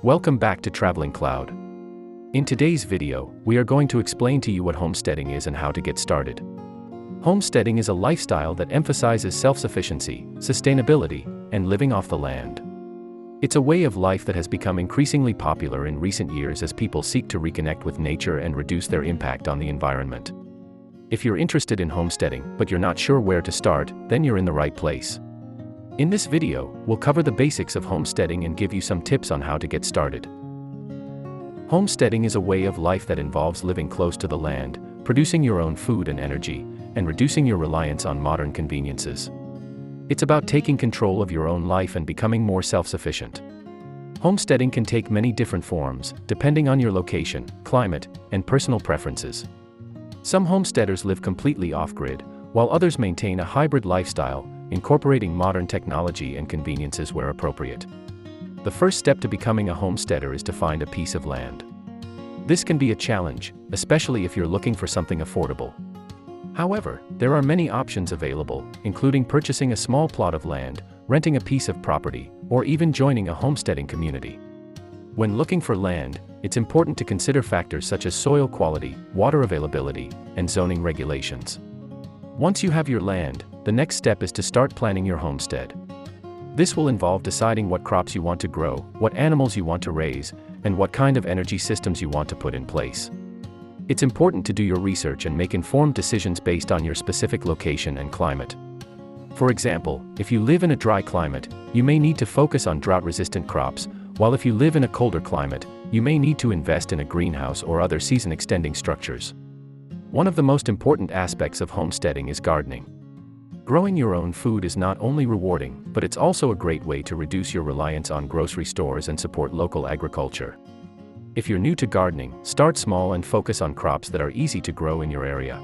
Welcome back to Traveling Cloud. In today's video, we are going to explain to you what homesteading is and how to get started. Homesteading is a lifestyle that emphasizes self-sufficiency, sustainability, and living off the land. It's a way of life that has become increasingly popular in recent years as people seek to reconnect with nature and reduce their impact on the environment. If you're interested in homesteading but you're not sure where to start, then you're in the right place. In this video, we'll cover the basics of homesteading and give you some tips on how to get started. Homesteading is a way of life that involves living close to the land, producing your own food and energy, and reducing your reliance on modern conveniences. It's about taking control of your own life and becoming more self-sufficient. Homesteading can take many different forms, depending on your location, climate, and personal preferences. Some homesteaders live completely off-grid, while others maintain a hybrid lifestyle, incorporating modern technology and conveniences where appropriate. The first step to becoming a homesteader is to find a piece of land. This can be a challenge, especially if you're looking for something affordable. However, there are many options available, including purchasing a small plot of land, renting a piece of property, or even joining a homesteading community. When looking for land, it's important to consider factors such as soil quality, water availability, and zoning regulations. Once you have your land, the next step is to start planning your homestead. This will involve deciding what crops you want to grow, what animals you want to raise, and what kind of energy systems you want to put in place. It's important to do your research and make informed decisions based on your specific location and climate. For example, if you live in a dry climate, you may need to focus on drought-resistant crops, while if you live in a colder climate, you may need to invest in a greenhouse or other season-extending structures. One of the most important aspects of homesteading is gardening. Growing your own food is not only rewarding, but it's also a great way to reduce your reliance on grocery stores and support local agriculture. If you're new to gardening, start small and focus on crops that are easy to grow in your area.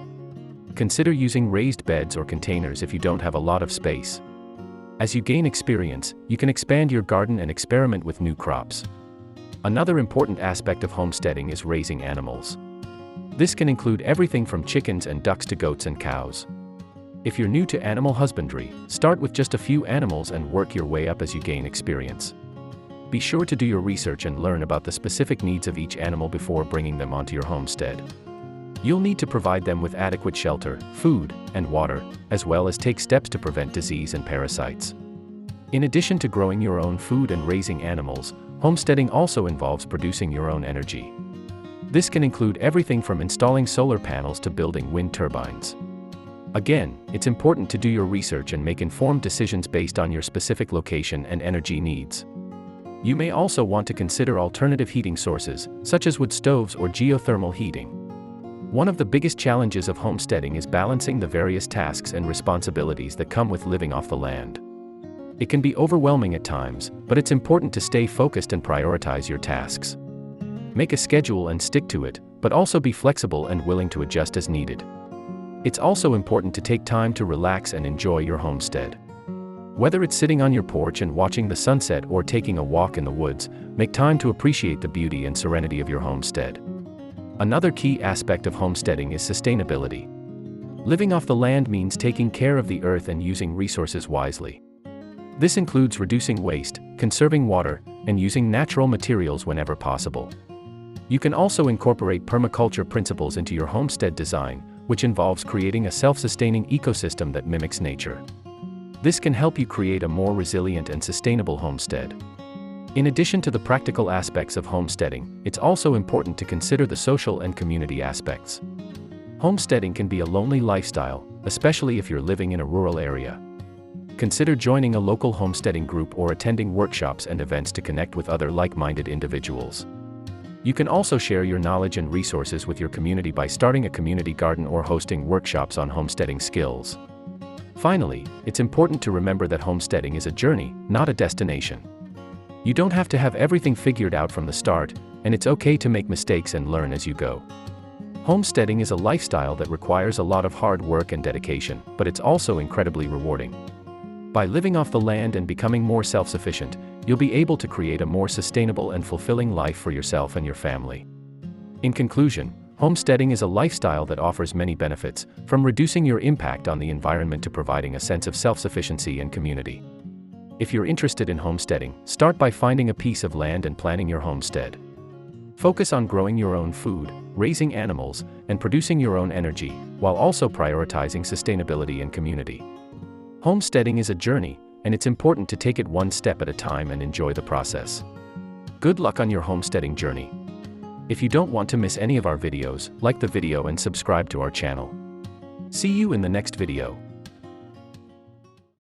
Consider using raised beds or containers if you don't have a lot of space. As you gain experience, you can expand your garden and experiment with new crops. Another important aspect of homesteading is raising animals. This can include everything from chickens and ducks to goats and cows. If you're new to animal husbandry, start with just a few animals and work your way up as you gain experience. Be sure to do your research and learn about the specific needs of each animal before bringing them onto your homestead. You'll need to provide them with adequate shelter, food, and water, as well as take steps to prevent disease and parasites. In addition to growing your own food and raising animals, homesteading also involves producing your own energy. This can include everything from installing solar panels to building wind turbines. Again, it's important to do your research and make informed decisions based on your specific location and energy needs. You may also want to consider alternative heating sources, such as wood stoves or geothermal heating. One of the biggest challenges of homesteading is balancing the various tasks and responsibilities that come with living off the land. It can be overwhelming at times, but it's important to stay focused and prioritize your tasks. Make a schedule and stick to it, but also be flexible and willing to adjust as needed. It's also important to take time to relax and enjoy your homestead. Whether it's sitting on your porch and watching the sunset or taking a walk in the woods, make time to appreciate the beauty and serenity of your homestead. Another key aspect of homesteading is sustainability. Living off the land means taking care of the earth and using resources wisely. This includes reducing waste, conserving water, and using natural materials whenever possible. You can also incorporate permaculture principles into your homestead design, which involves creating a self-sustaining ecosystem that mimics nature. This can help you create a more resilient and sustainable homestead. In addition to the practical aspects of homesteading, it's also important to consider the social and community aspects. Homesteading can be a lonely lifestyle, especially if you're living in a rural area. Consider joining a local homesteading group or attending workshops and events to connect with other like-minded individuals. You can also share your knowledge and resources with your community by starting a community garden or hosting workshops on homesteading skills. Finally, it's important to remember that homesteading is a journey, not a destination. You don't have to have everything figured out from the start, and it's okay to make mistakes and learn as you go. Homesteading is a lifestyle that requires a lot of hard work and dedication, but it's also incredibly rewarding. By living off the land and becoming more self-sufficient, you'll be able to create a more sustainable and fulfilling life for yourself and your family. In conclusion, homesteading is a lifestyle that offers many benefits, from reducing your impact on the environment to providing a sense of self-sufficiency and community. If you're interested in homesteading, start by finding a piece of land and planning your homestead. Focus on growing your own food, raising animals, and producing your own energy, while also prioritizing sustainability and community. Homesteading is a journey, and it's important to take it one step at a time and enjoy the process. Good luck on your homesteading journey. If you don't want to miss any of our videos, like the video and subscribe to our channel. See you in the next video.